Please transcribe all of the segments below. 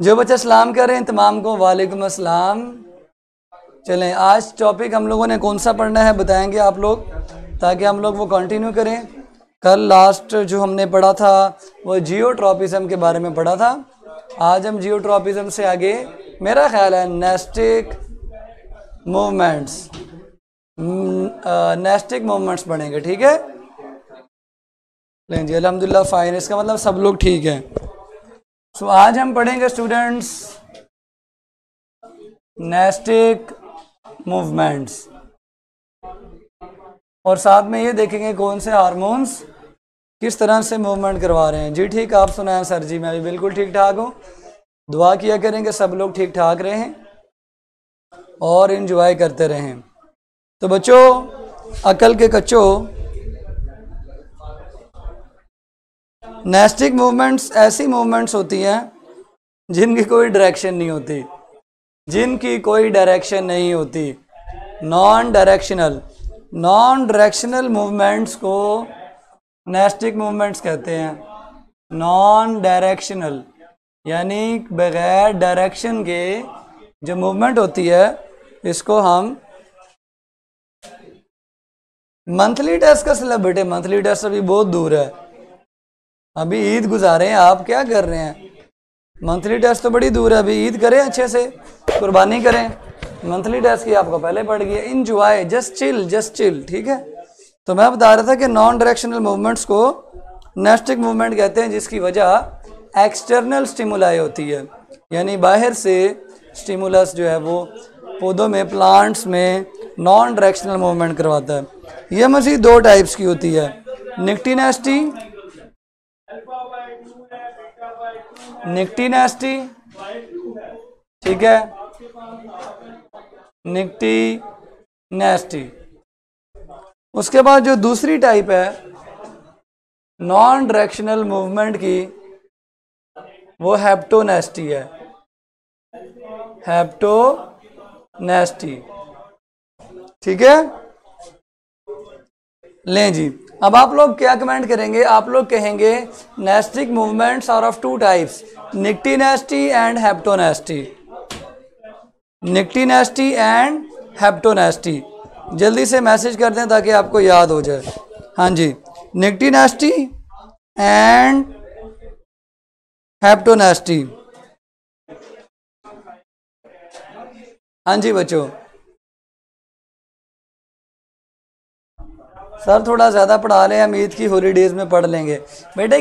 जो बच्चा सलाम कर रहे हैं तमाम को वालेकुम अस्सलाम। चलें, आज टॉपिक हम लोगों ने कौन सा पढ़ना है बताएंगे आप लोग, ताकि हम लोग वो कंटिन्यू करें। कल लास्ट जो हमने पढ़ा था वो जियोट्रॉपिज्म के बारे में पढ़ा था। आज हम जियोट्रॉपिज्म से आगे मेरा ख्याल है नेस्टिक मूवमेंट्स पढ़ेंगे, ठीक है। लें जी, अल्हम्दुलिल्लाह फाइन, इसका मतलब सब लोग ठीक हैं। सो आज हम पढ़ेंगे स्टूडेंट्स नेस्टिक मूवमेंट्स, और साथ में ये देखेंगे कौन से हार्मोन्स किस तरह से मूवमेंट करवा रहे हैं। जी ठीक, आप सुनाएं सर। जी मैं भी बिल्कुल ठीक ठाक हूँ। दुआ किया करेंगे सब लोग ठीक ठाक रहें और इन्जॉय करते रहें। तो बच्चों, अकल के कच्चों, नेस्टिक मूवमेंट्स ऐसी मूवमेंट्स होती हैं जिनकी कोई डायरेक्शन नहीं होती, नॉन डायरेक्शनल मूवमेंट्स को नेस्टिक मूवमेंट्स कहते हैं। नॉन डायरेक्शनल यानी बगैर डायरेक्शन के जो मूवमेंट होती है, इसको हम मंथली टेस्ट का सिलेबस। बेटे मंथली टेस्ट अभी बहुत दूर है, अभी ईद गुजारे हैं, आप क्या कर रहे हैं? मंथली टेस्ट तो बड़ी दूर है, अभी ईद करें, अच्छे से कुर्बानी करें। मंथली टेस्ट की आपको पहले पड़ गई है। इंजॉय, जस्ट चिल, ठीक है। तो मैं बता रहा था कि नॉन डायरेक्शनल मूवमेंट्स को नेस्टिक मूवमेंट कहते हैं, जिसकी वजह एक्सटर्नल स्टिमुलाई होती है, यानी बाहर से स्टिमुलस जो है वो पौधों में, प्लांट्स में नॉन डायरेक्शनल मूवमेंट करवाता है। यह मज़ीद दो टाइप्स की होती है, निक्टी नेस्टी, ठीक है, निक्टी नेस्टी। उसके बाद जो दूसरी टाइप है नॉन डायरेक्शनल मूवमेंट की, वो हेप्टोनेस्टी है। हेप्टोनेस्टी, ठीक है। लें जी, अब आप लोग क्या कमेंट करेंगे? आप लोग कहेंगे nastic movements are of two types, nyctinasty and hyponasty. Nyctinasty and hyponasty, जल्दी से मैसेज कर दें ताकि आपको याद हो जाए। हाँ जी, निक्टी नेस्टी एंड हेप्टोनेस्टी। हाँ जी बच्चों, सर थोड़ा ज़्यादा पढ़ा लें, हम ईद की हॉलीडेज़ में पढ़ लेंगे। बेटे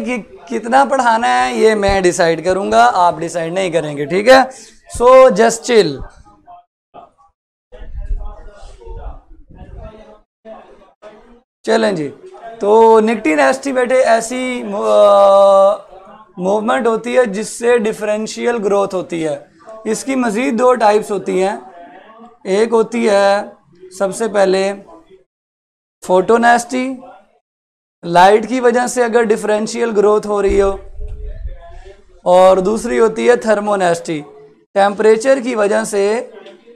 कितना पढ़ाना है ये मैं डिसाइड करूँगा, आप डिसाइड नहीं करेंगे, ठीक है। So just chill. चलें जी, तो निक्टी नेस्टी बेटे ऐसी मूवमेंट होती है जिससे डिफरेंशियल ग्रोथ होती है। इसकी मज़ीद दो टाइप्स होती हैं। एक होती है सबसे पहले फोटोनेस्टी, लाइट की वजह से अगर डिफरेंशियल ग्रोथ हो रही हो, और दूसरी होती है थर्मोनेस्टी, टेम्परेचर की वजह से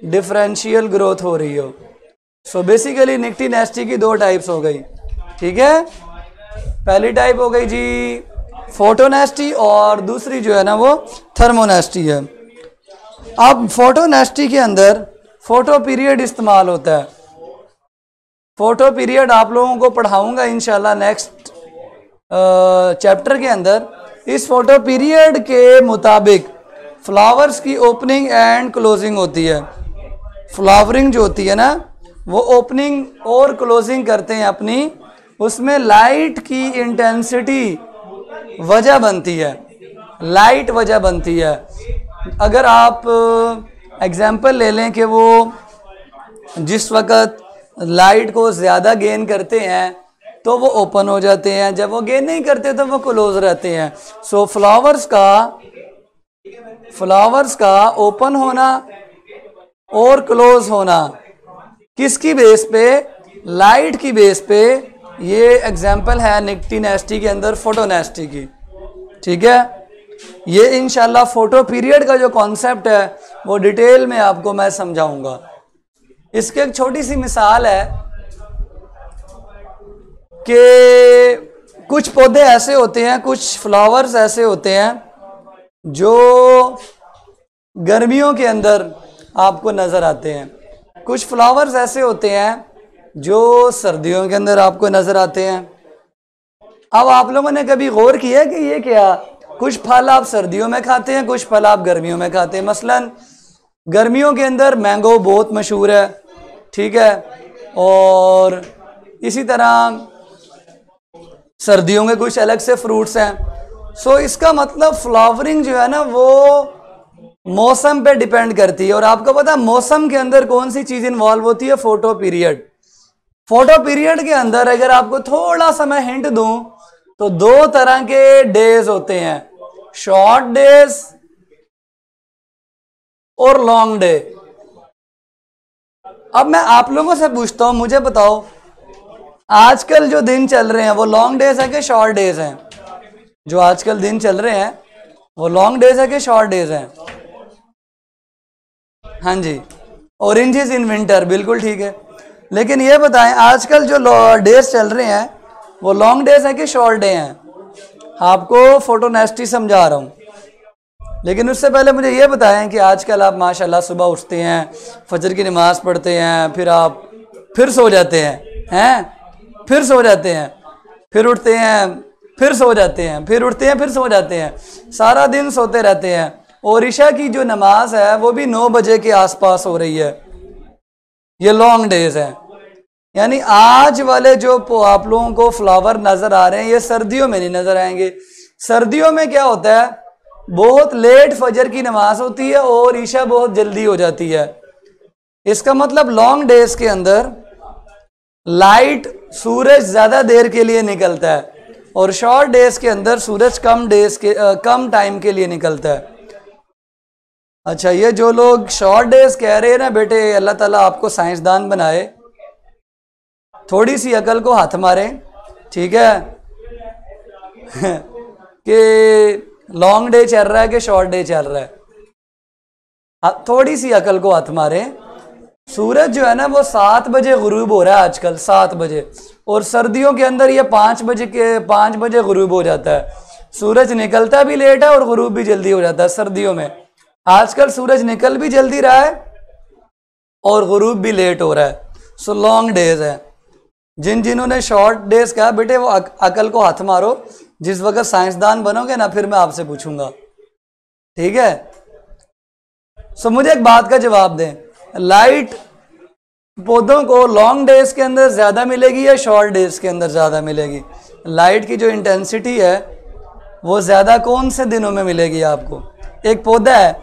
डिफरेंशियल ग्रोथ हो रही हो। सो बेसिकली निक्टी नेस्टी की दो टाइप्स हो गई, ठीक है। पहली टाइप हो गई जी फोटोनेस्टी, और दूसरी जो है ना वो थर्मोनेस्टी है। अब फोटोनेस्टी के अंदर फोटो पीरियड इस्तेमाल होता है। फोटो पीरियड आप लोगों को पढ़ाऊंगा इंशाल्लाह नेक्स्ट चैप्टर के अंदर। इस फोटो पीरियड के मुताबिक फ्लावर्स की ओपनिंग एंड क्लोजिंग होती है। फ्लावरिंग जो होती है ना, वो ओपनिंग और क्लोजिंग करते हैं अपनी, उसमें लाइट की इंटेंसिटी वजह बनती है, लाइट वजह बनती है। अगर आप एग्जाम्पल ले लें कि वो जिस वक़्त लाइट को ज़्यादा गेन करते हैं तो वो ओपन हो जाते हैं, जब वो गेन नहीं करते तो वो क्लोज रहते हैं। सो फ्लावर्स का ओपन होना और क्लोज होना किसकी बेस पे? लाइट की बेस पे। ये एग्जाम्पल है निक्टी नेस्टी के अंदर फोटोनेस्टी की, ठीक है। ये इंशाल्लाह फोटो पीरियड का जो कॉन्सेप्ट है वो डिटेल में आपको मैं समझाऊंगा। इसकी एक छोटी सी मिसाल है कि कुछ पौधे ऐसे होते हैं, कुछ फ्लावर्स ऐसे होते हैं जो गर्मियों के अंदर आपको नज़र आते हैं। कुछ फ्लावर्स ऐसे होते हैं जो सर्दियों के अंदर आपको नज़र आते हैं। अब आप लोगों ने कभी गौर किया कि ये क्या, कुछ फल आप सर्दियों में खाते हैं, कुछ फल आप गर्मियों में खाते हैं। मसलन गर्मियों के अंदर मैंगो बहुत मशहूर है, ठीक है, और इसी तरह सर्दियों के कुछ अलग से फ्रूट्स हैं। सो इसका मतलब फ्लावरिंग जो है ना वो मौसम पे डिपेंड करती है। और आपको पता है मौसम के अंदर कौन सी चीज़ इन्वॉल्व होती है? Photo period. फोटो पीरियड के अंदर अगर आपको थोड़ा सा मैं हिंट दूं तो दो तरह के डेज होते हैं, शॉर्ट डेज और लॉन्ग डे। अब मैं आप लोगों से पूछता हूं, मुझे बताओ आजकल जो दिन चल रहे हैं वो लॉन्ग डेज है कि शॉर्ट डेज हैं? जो आजकल दिन चल रहे हैं वो लॉन्ग डेज है कि शॉर्ट डेज हैं? हाँ जी, ऑरेंजेस इन विंटर, बिल्कुल ठीक है। लेकिन ये बताएं आजकल जो डेज चल रहे हैं वो लॉन्ग डेज है कि शॉर्ट डे हैं? आपको फोटोनेस्टी समझा रहा हूँ, लेकिन उससे पहले मुझे ये बताएं कि आजकल आप माशाल्लाह सुबह उठते हैं, फजर की नमाज पढ़ते हैं, फिर आप फिर सो जाते हैं, फिर सो जाते हैं, फिर उठते हैं, फिर सो जाते हैं, फिर उठते हैं, फिर सो जाते हैं, सारा दिन सोते रहते हैं। और ईशा की जो नमाज है वो भी 9 बजे के आसपास हो रही है। ये लॉन्ग डेज हैं। यानी आज वाले जो आप लोगों को फ्लावर नजर आ रहे हैं ये सर्दियों में नहीं नजर आएंगे। सर्दियों में क्या होता है, बहुत लेट फजर की नमाज होती है और ईशा बहुत जल्दी हो जाती है। इसका मतलब लॉन्ग डेज के अंदर लाइट, सूरज ज्यादा देर के लिए निकलता है और शॉर्ट डेज के अंदर सूरज कम टाइम के लिए निकलता है। अच्छा, ये जो लोग शॉर्ट डेज कह रहे हैं ना बेटे, अल्लाह ताला आपको साइंसदान बनाए, थोड़ी सी अकल को हाथ मारें, ठीक है कि लॉन्ग डे चल रहा है कि शॉर्ट डे चल रहा है। थोड़ी सी अकल को हाथ मारें। सूरज जो है ना वो 7 बजे गुरूब हो रहा है आजकल, 7 बजे, और सर्दियों के अंदर ये 5 बजे गुरूब हो जाता है। सूरज निकलता भी लेट है और गुरूब भी जल्दी हो जाता है सर्दियों में। आजकल सूरज निकल भी जल्दी रहा है और गुरूब भी लेट हो रहा है। सो लॉन्ग डेज है। जिन्होंने शॉर्ट डेज कहा बेटे वो अकल को हाथ मारो, जिस वक्त साइंसदान बनोगे ना फिर मैं आपसे पूछूंगा, ठीक है। सो मुझे एक बात का जवाब दें, लाइट पौधों को लॉन्ग डेज के अंदर ज्यादा मिलेगी या शॉर्ट डेज के अंदर ज्यादा मिलेगी? लाइट की जो इंटेंसिटी है वो ज्यादा कौन से दिनों में मिलेगी आपको? एक पौधा है,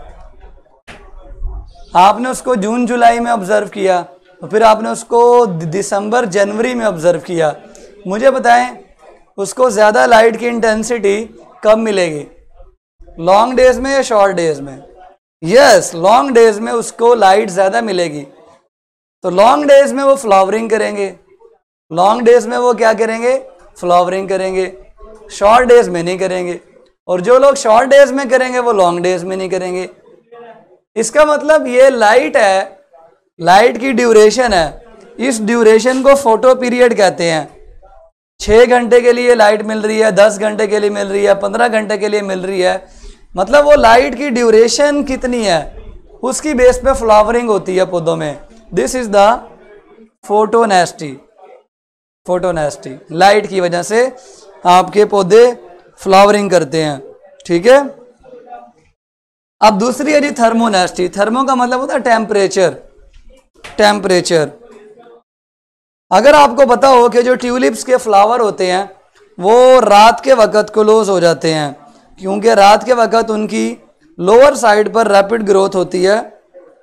आपने उसको जून जुलाई में ऑब्जर्व किया, तो फिर आपने उसको दिसंबर जनवरी में ऑब्जर्व किया। मुझे बताएं उसको ज़्यादा लाइट की इंटेंसिटी कब मिलेगी, लॉन्ग डेज में या शॉर्ट डेज में? यस, लॉन्ग डेज में उसको लाइट ज़्यादा मिलेगी। तो लॉन्ग डेज में वो फ्लावरिंग करेंगे, लॉन्ग डेज में वो क्या करेंगे? फ्लावरिंग करेंगे। शॉर्ट डेज में नहीं करेंगे। और जो लोग शॉर्ट डेज में करेंगे वो लॉन्ग डेज में नहीं करेंगे। इसका मतलब ये लाइट है, लाइट की ड्यूरेशन है, इस ड्यूरेशन को फोटो पीरियड कहते हैं। 6 घंटे के लिए लाइट मिल रही है, 10 घंटे के लिए मिल रही है, 15 घंटे के लिए मिल रही है, मतलब वो लाइट की ड्यूरेशन कितनी है उसकी बेस पे फ्लावरिंग होती है पौधों में। This is the फोटोनेस्टी। फोटोनेस्टी, लाइट की वजह से आपके पौधे फ्लावरिंग करते हैं, ठीक है। अब दूसरी है जी थर्मोनेस्टी। थर्मो का मतलब होता है टेम्परेचर। टेम्परेचर, अगर आपको पता हो कि जो ट्यूलिप्स के फ्लावर होते हैं वो रात के वक्त क्लोज हो जाते हैं, क्योंकि रात के वक्त उनकी लोअर साइड पर रैपिड ग्रोथ होती है,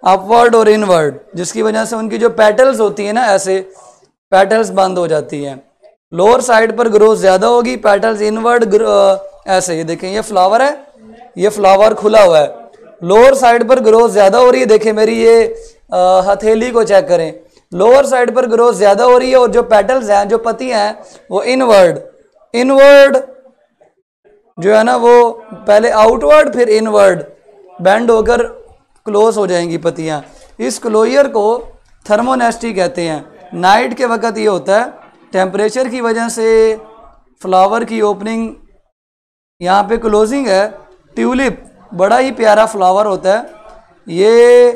अपवर्ड और इनवर्ड, जिसकी वजह से उनकी जो पेटल्स होती है ना, ऐसे पेटल्स बंद हो जाती हैं। लोअर साइड पर ग्रोथ ज़्यादा होगी, पेटल्स इनवर्ड ऐसे। ये देखें, ये फ्लावर है, ये फ्लावर खुला हुआ है, लोअर साइड पर ग्रोथ ज़्यादा हो रही है। देखें मेरी ये हथेली को चेक करें, लोअर साइड पर ग्रोथ ज़्यादा हो रही है और जो पेटल्स हैं, जो पत्तियां हैं, वो इनवर्ड जो है ना वो पहले आउटवर्ड फिर इनवर्ड बेंड होकर क्लोज हो जाएंगी पत्तियां। इस क्लोजर को थर्मोनेस्टी कहते हैं। नाइट के वक्त ये होता है, टेम्परेचर की वजह से फ्लावर की ओपनिंग यहाँ पे क्लोजिंग है। ट्यूलिप बड़ा ही प्यारा फ्लावर होता है, ये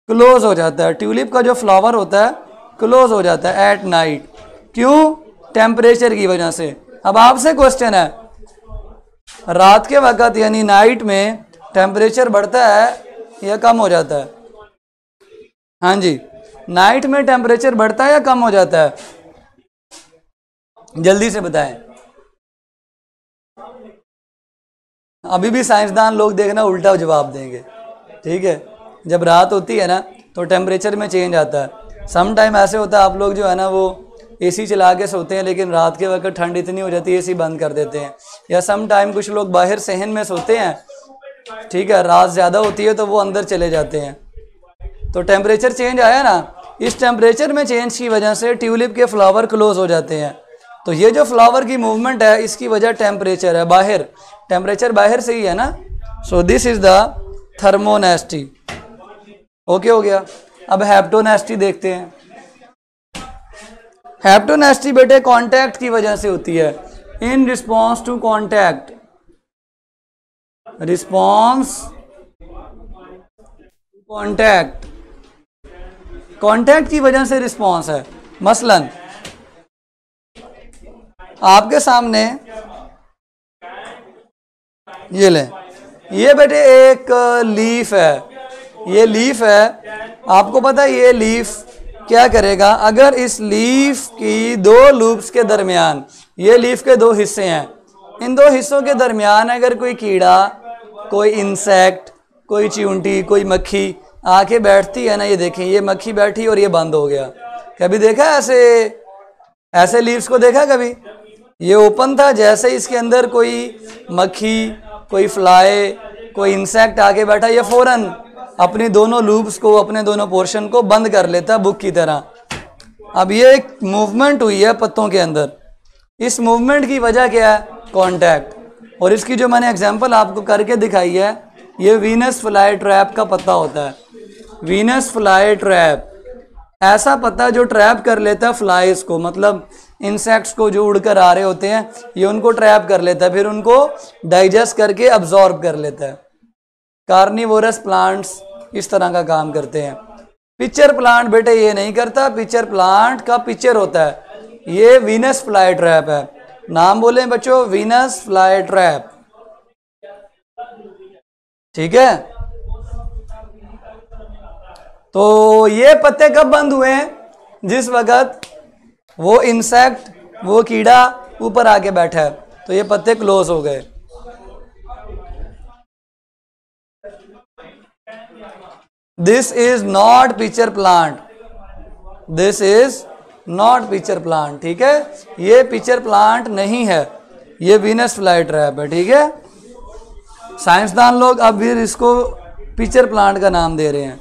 क्लोज हो जाता है। ट्यूलिप का जो फ्लावर होता है क्लोज हो जाता है एट नाइट। क्यों? टेम्परेचर की वजह से। अब आपसे क्वेश्चन है, रात के वक्त यानी नाइट में टेम्परेचर बढ़ता है या कम हो जाता है? हाँ जी, नाइट में टेम्परेचर बढ़ता है या कम हो जाता है? जल्दी से बताएं। अभी भी साइंसदान लोग देखना उल्टा जवाब देंगे, ठीक है। जब रात होती है ना तो टेम्परेचर में चेंज आता है। सम टाइम ऐसे होता है आप लोग जो है ना वो एसी चला के सोते हैं, लेकिन रात के वक्त ठंड इतनी हो जाती है एसी बंद कर देते हैं। या सम टाइम कुछ लोग बाहर सहन में सोते हैं, ठीक है, रात ज़्यादा होती है तो वो अंदर चले जाते हैं। तो टेम्परेचर चेंज आया ना, इस टेम्परेचर में चेंज की वजह से ट्यूलिप के फ्लावर क्लोज हो जाते हैं। तो ये जो फ्लावर की मूवमेंट है इसकी वजह टेम्परेचर है, बाहर टेम्परेचर बाहर से ही है ना। सो दिस इज द थर्मोनेस्टी। ओके हो गया। अब हेप्टोनेस्टी देखते हैं। हेप्टोनेस्टी बेटे कांटेक्ट की वजह से होती है। In response to contact, response contact, contact की वजह से रिस्पॉन्स है। मसलन आपके सामने ये लें, ये बेटे एक लीफ है, ये लीफ है। आपको पता है ये लीफ क्या करेगा? अगर इस लीफ की दो लूप्स के दरमियान, ये लीफ के दो हिस्से हैं, इन दो हिस्सों के दरमियान अगर कोई कीड़ा, कोई इंसेक्ट, कोई चींटी, कोई मक्खी आके बैठती है ना, ये देखें ये मक्खी बैठी और ये बंद हो गया। कभी देखा ऐसे लीव्स को देखा कभी? ये ओपन था, जैसे इसके अंदर कोई मक्खी, कोई फ्लाई, कोई इंसेक्ट आके बैठा, ये फौरन अपनी दोनों लूप्स को, अपने दोनों पोर्शन को बंद कर लेता बुक की तरह। अब ये एक मूवमेंट हुई है पत्तों के अंदर, इस मूवमेंट की वजह क्या है? कांटेक्ट। और इसकी जो मैंने एग्जांपल आपको करके दिखाई है, ये वीनस फ्लाई ट्रैप का पत्ता होता है। वीनस फ्लाई ट्रैप, ऐसा पत्ता जो ट्रैप कर लेता है फ्लाइज को, मतलब इंसेक्ट्स को जो उड़कर आ रहे होते हैं, ये उनको ट्रैप कर लेता है, फिर उनको डाइजेस्ट करके अब्जॉर्ब कर लेता है। कार्निवोरस प्लांट्स इस तरह का काम करते हैं। पिक्चर प्लांट बेटे ये नहीं करता। पिक्चर प्लांट का पिक्चर होता है, ये वीनस फ्लाई ट्रैप है। नाम बोले बच्चों, वीनस फ्लाई ट्रैप, ठीक है। तो ये पत्ते कब बंद हुए हैं? जिस वक्त वो इंसेक्ट, वो कीड़ा ऊपर आके बैठा है, तो ये पत्ते क्लोज हो गए। This is not pitcher plant, this is not pitcher plant, ठीक है। ये पिक्चर प्लांट नहीं है, ये वीनस फ्लाई ट्रैप है, ठीक है। साइंसदान लोग अब भी इसको पिक्चर प्लांट का नाम दे रहे हैं।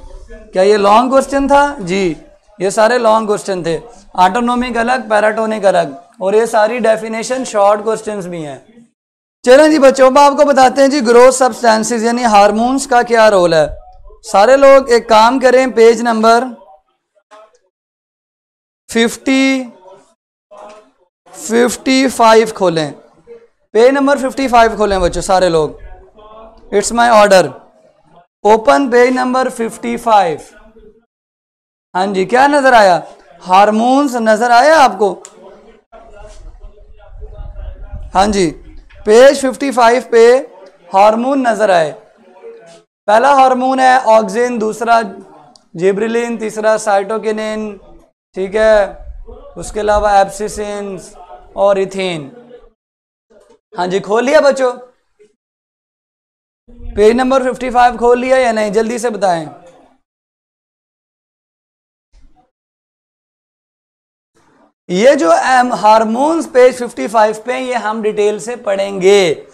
क्या ये लॉन्ग क्वेश्चन था? जी, ये सारे लॉन्ग क्वेश्चन थे। ऑटोनोमिक अलग, पैराटोनिक अलग, और ये सारी डेफिनेशन शॉर्ट क्वेश्चंस भी हैं। चलें जी बच्चों, अब आपको बताते हैं जी ग्रोथ सब्सटेंसेस यानी हार्मोन्स का क्या रोल है। सारे लोग एक काम करें, पेज नंबर 55 खोलें। पेज नंबर 55 खोलें बच्चों सारे लोग। It's my order, open page number 55। हाँ जी, क्या नजर आया? हार्मोन्स नजर आया आपको? हाँ जी, पेज 55 पे हार्मोन नजर आए। पहला हार्मोन है ऑक्सिन, दूसरा जिब्रेलिन, तीसरा साइटोकिनिन, ठीक है। उसके अलावा एब्सिसिन और इथेन। हाँ जी, खोल लिया बच्चों? पेज नंबर 55 खोल लिया या नहीं? जल्दी से बताएं। ये जो हार्मोन्स पेज 55 पे, ये हम डिटेल से पढ़ेंगे,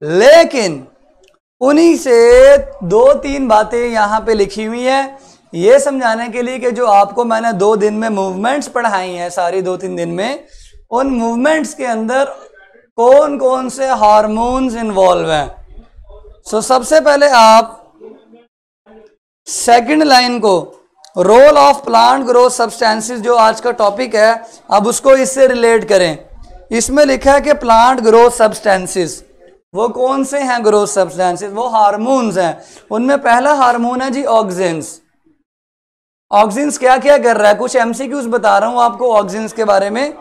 लेकिन उन्हीं से 2-3 बातें यहां पे लिखी हुई है ये समझाने के लिए कि जो आपको मैंने 2 दिन में मूवमेंट्स पढ़ाई हैं, सारी 2-3 दिन में, उन मूवमेंट्स के अंदर कौन कौन से हार्मोन्स इन्वॉल्व हैं। सो सबसे पहले आप सेकंड लाइन को, role of plant growth substances, जो आज का टॉपिक है, अब उसको इससे रिलेट करें। इसमें लिखा है कि प्लांट ग्रोथ सब्सटेंसेस, वो कौन से हैं ग्रोथ सब्सटेंसेस? वो हार्मोन्स हैं। उनमें पहला हार्मोन है जी ऑक्सिन्स। ऑक्सिन्स क्या क्या कर रहा है? कुछ एमसीक्यूज बता रहा हूं आपको ऑक्सिन्स के बारे में।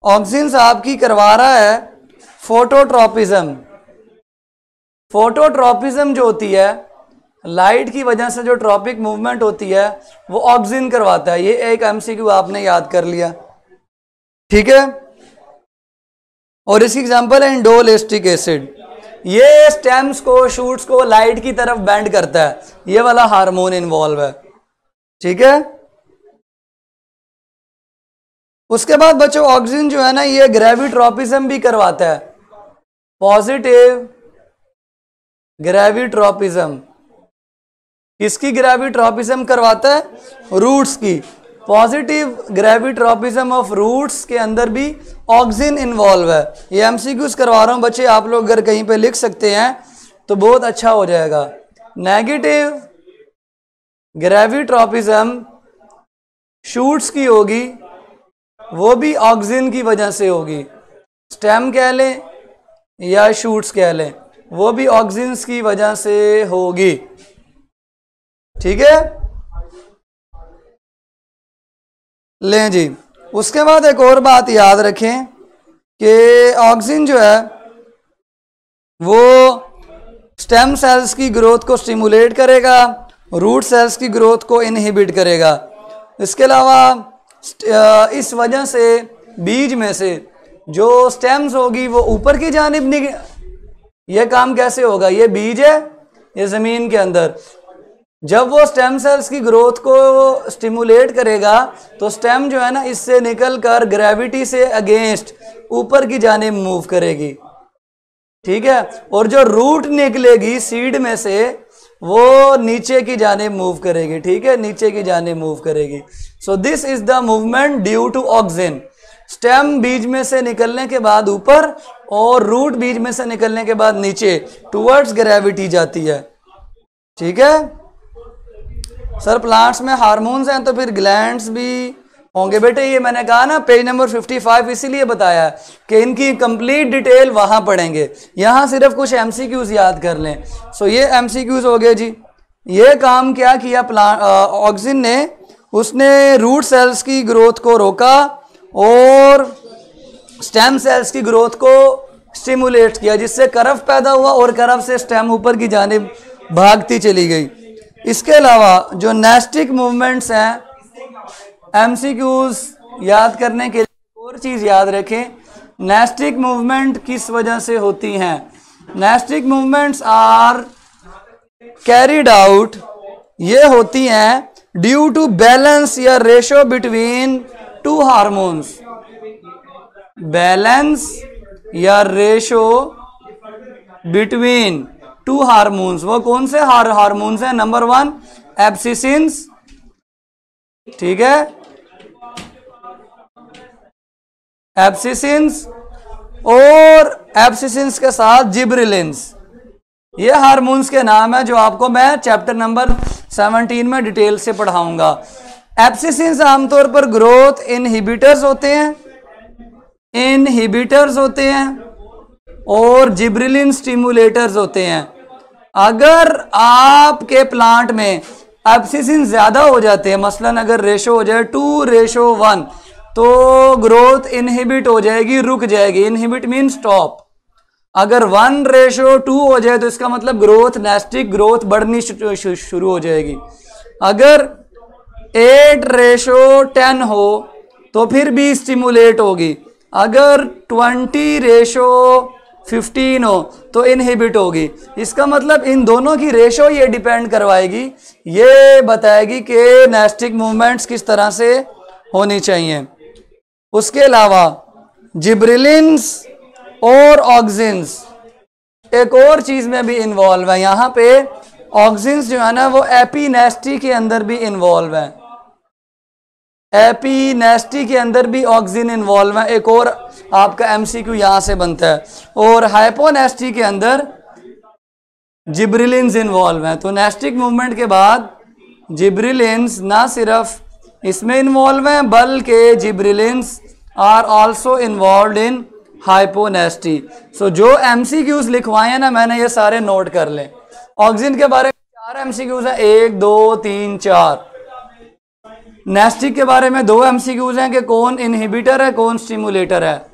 ऑक्सिन्स आपकी करवा रहा है फोटोट्रोपिज्म। फोटोट्रोपिज्म जो होती है, लाइट की वजह से जो ट्रॉपिक मूवमेंट होती है, वो ऑक्सिन करवाता है। ये एक एमसीक्यू आपने याद कर लिया, ठीक है। और इसकी एग्जांपल है इंडोलेस्टिक एसिड। ये स्टेम्स को, शूट्स को लाइट की तरफ बेंड करता है। ये वाला हार्मोन इन्वॉल्व है, ठीक है। उसके बाद बच्चों ऑक्सिन जो है ना, ये ग्रेविट्रोपिज्म भी करवाता है। पॉजिटिव ग्रेविट्रोपिज्म। किसकी ग्रेविट्रोपिज्म करवाता है? रूट्स की। पॉजिटिव ग्रेविट्रोपिज्म ऑफ रूट्स के अंदर भी ऑक्सिन इन्वॉल्व है। ये एमसीक्यूज करवा रहा हूं बच्चे, आप लोग अगर कहीं पे लिख सकते हैं तो बहुत अच्छा हो जाएगा। नेगेटिव ग्रेविट्रोपिज्म शूट्स की होगी, वो भी ऑक्सिन की वजह से होगी। स्टेम कह लें या शूट्स कह लें, वो भी ऑक्सिन्स की वजह से होगी, ठीक है। लें जी, उसके बाद एक और बात याद रखें कि ऑक्सिन जो है वो स्टेम सेल्स की ग्रोथ को स्टिमुलेट करेगा, रूट सेल्स की ग्रोथ को इनहिबिट करेगा। इसके अलावा इस वजह से बीज में से जो स्टेम्स होगी वो ऊपर की जानिब ये काम कैसे होगा? ये बीज है, ये जमीन के अंदर। जब वो स्टेम सेल्स की ग्रोथ को स्टिमुलेट करेगा तो स्टेम जो है ना, इससे निकलकर ग्रेविटी से अगेंस्ट ऊपर की जानिब मूव करेगी, ठीक है। और जो रूट निकलेगी सीड में से, वो नीचे की जानिब मूव करेगी, ठीक है, नीचे की जानिब मूव करेगी। So this is the movement due to auxin. Stem बीज में से निकलने के बाद ऊपर और रूट बीज में से निकलने के बाद नीचे टुवर्ड्स ग्रेविटी जाती है, ठीक है। सर प्लांट्स में हार्मोन्स हैं तो फिर ग्लैंड्स भी होंगे बेटे। ये मैंने कहा ना पेज नंबर 55 इसीलिए बताया कि इनकी कंप्लीट डिटेल वहां पढ़ेंगे, यहां सिर्फ कुछ एमसीक्यूज याद कर लें। सो ये एमसीक्यूज हो गए जी। ये काम क्या किया ऑक्सिन ने? उसने रूट सेल्स की ग्रोथ को रोका और स्टेम सेल्स की ग्रोथ को स्टिमुलेट किया, जिससे करव पैदा हुआ और करव से स्टेम ऊपर की जानिब भागती चली गई। इसके अलावा जो नेस्टिक मूवमेंट्स हैं, एमसीक्यूज याद करने के लिए और चीज याद रखें, नेस्टिक मूवमेंट किस वजह से होती हैं? Nastic movements are carried out, ये होती हैं ड्यू टू बैलेंस या ratio between two hormones. Balance या रेशो बिटवीन टू हार्मोन्स। वो कौन से हार्मोन्स हैं? नंबर 1 एब्सिसिन्स, ठीक है, एब्सिसिन्स, और एब्सिसिन्स के साथ जिब्रेलिन्स। ये हार्मोन्स के नाम है जो आपको मैं चैप्टर नंबर 17 में डिटेल से पढ़ाऊंगा। एब्सिसिन्स आमतौर पर ग्रोथ इनहिबिटर्स होते हैं, और जिब्रेलिन स्टिमुलेटर्स होते हैं। अगर आपके प्लांट में एब्सिसिन ज्यादा हो जाते हैं, मसलन अगर रेशो हो जाए 2:1, तो ग्रोथ इनहिबिट हो जाएगी, रुक जाएगी। Inhibit mean stop. अगर 1:2 हो जाए तो इसका मतलब ग्रोथ, नेस्टिक ग्रोथ बढ़नी शुरू हो जाएगी। अगर 8:10 हो तो फिर भी स्टिमुलेट होगी। अगर 20:15 हो तो इनहिबिट होगी। इसका मतलब इन दोनों की रेशो ये डिपेंड करवाएगी, ये बताएगी कि नेस्टिक मूवमेंट्स किस तरह से होनी चाहिए। उसके अलावा जिब्रेलिन्स और ऑक्सिन्स एक और चीज में भी इन्वॉल्व है। यहाँ पे ऑक्सिन्स जो है ना वो एपीनेस्टी के अंदर भी इन्वॉल्व है। एपीनेस्टी के अंदर भी ऑक्सिन इन्वॉल्व है। एक और आपका एमसीक्यू यहां से बनता है। और हाइपोनेस्टी के अंदर जिब्रेलिन्स इन्वॉल्व हैं। तो नेस्टिक मूवमेंट के बाद जिब्रेलिन्स ना सिर्फ इसमें इन्वॉल्व हैं, बल्कि gibberellins are also involve in hyponasty. So जो एमसीक्यूज लिखवाए हैं ना मैंने, ये सारे नोट कर लें। ऑक्सीजन के बारे में 4 एमसीक्यूज हैं, 1 2 3 4। नेस्टिक के बारे में 2 एमसीक्यूज हैं कि कौन इनहिबिटर है कौन स्टिमुलेटर है।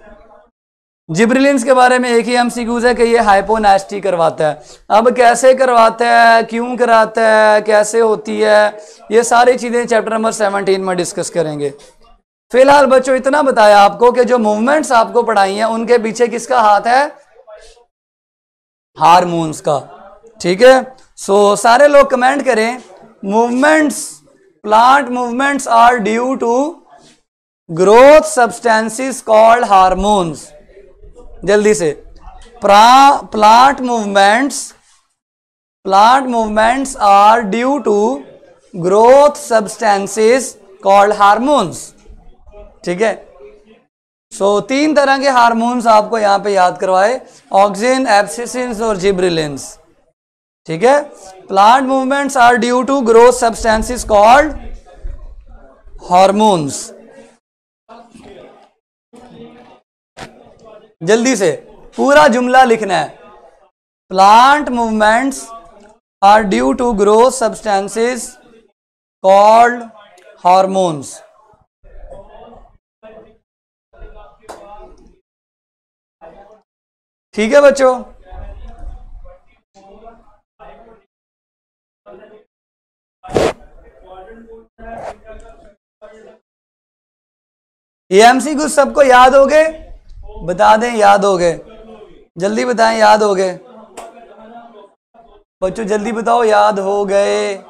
जिब्रेलिन्स के बारे में एक ही एमसीक्यूज है कि ये हाइपोनेस्टी करवाता है। अब कैसे करवाता है, क्यों कराता है, कैसे होती है, ये सारी चीजें चैप्टर नंबर 17 में डिस्कस करेंगे। फिलहाल बच्चों इतना बताया आपको कि जो मूवमेंट्स आपको पढ़ाई हैं उनके पीछे किसका हाथ है, हार्मोन्स का। ठीक है, सो सारे लोग कमेंट करें, movements, plant movements are due to growth substances called hormones. जल्दी से, plant movements are due to growth substances called hormones. ठीक है, सो 3 तरह के हार्मोन्स आपको यहां पे याद करवाए, ऑक्सिन, एब्सिसिन्स और जिब्रेलिन्स। ठीक है, plant movements are due to growth substances called hormones. जल्दी से पूरा जुमला लिखना है, plant movements are due to growth substances called hormones. ठीक है बच्चों, ये एमसीक्यू सबको याद हो गए? बता दें याद हो गए, जल्दी बताएं याद हो गए बच्चों, जल्दी बताओ याद हो गए।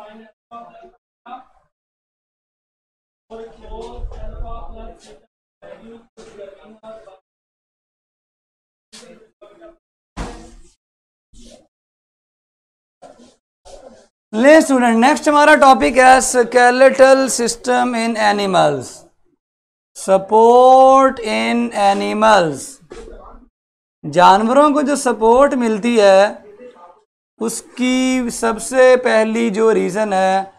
ले स्टूडेंट, नेक्स्ट हमारा टॉपिक है skeletal system in animals, support in animals. जानवरों को जो सपोर्ट मिलती है उसकी सबसे पहली जो रीजन है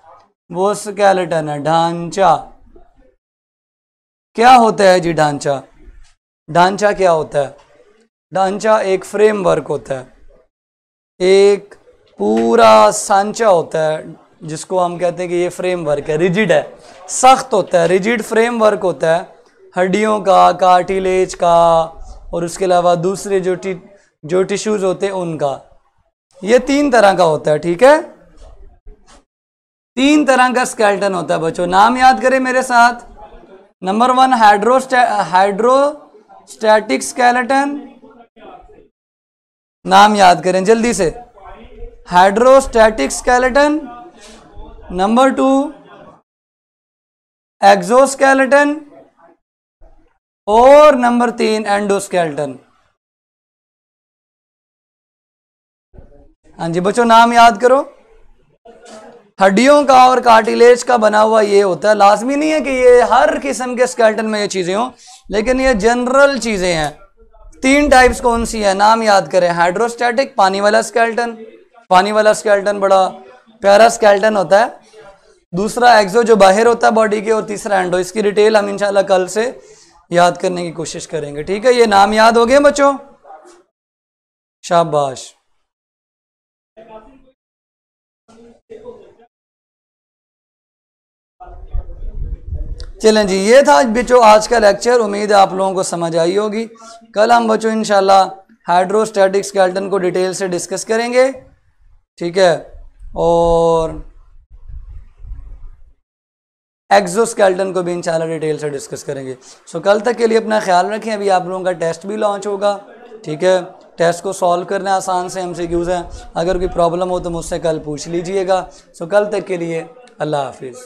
वो स्केलेटन है, ढांचा। क्या होता है जी ढांचा? ढांचा क्या होता है? ढांचा एक फ्रेमवर्क होता है, एक पूरा सांचा होता है जिसको हम कहते हैं कि ये फ्रेमवर्क है, रिजिड है, सख्त होता है, रिजिड फ्रेमवर्क होता है, हड्डियों का, कार्टिलेज का और उसके अलावा दूसरे जो टिश्यूज होते हैं उनका। ये 3 तरह का होता है। ठीक है, 3 तरह का स्केलेटन होता है बच्चों, नाम याद करें मेरे साथ। नंबर 1 हाइड्रोस्टैटिक स्केलेटन, नाम याद करें जल्दी से, हाइड्रोस्टैटिक स्केलेटन। नंबर 2 एक्सोस्केलेटन और नंबर 3 एंडोस्केलेटन। हाँ जी बच्चों, नाम याद करो। हड्डियों का और कार्टिलेज का बना हुआ ये होता है, लाजमी नहीं है कि ये हर किस्म के स्केलेटन में ये चीजें हों, लेकिन ये जनरल चीजें हैं। 3 टाइप्स कौन सी है, नाम याद करें। हाइड्रोस्टैटिक, पानी वाला स्केलेटन, पानी वाला स्केलेटन बड़ा प्यारा स्केलेटन होता है। दूसरा एक्सो जो बाहर होता है बॉडी के, और तीसरा एंडो। इसकी डिटेल हम इंशाल्लाह कल से याद करने की कोशिश करेंगे। ठीक है, ये नाम याद हो गए बच्चों? शाबाश। चलें जी, ये था बच्चों आज का लेक्चर। उम्मीद है आप लोगों को समझ आई होगी। कल हम बच्चों इंशाल्लाह हाइड्रोस्टैटिक स्केलेटन को डिटेल से डिस्कस करेंगे। ठीक है, और एक्सोस्केलेटन को भी इंशाल्लाह डिटेल से डिस्कस करेंगे। सो कल तक के लिए अपना ख्याल रखें। अभी आप लोगों का टेस्ट भी लॉन्च होगा। ठीक है, टेस्ट को सॉल्व करना आसान से एमसीक्यूज हैं, अगर कोई प्रॉब्लम हो तो मुझसे कल पूछ लीजिएगा। सो कल तक के लिए अल्लाह हाफिज़।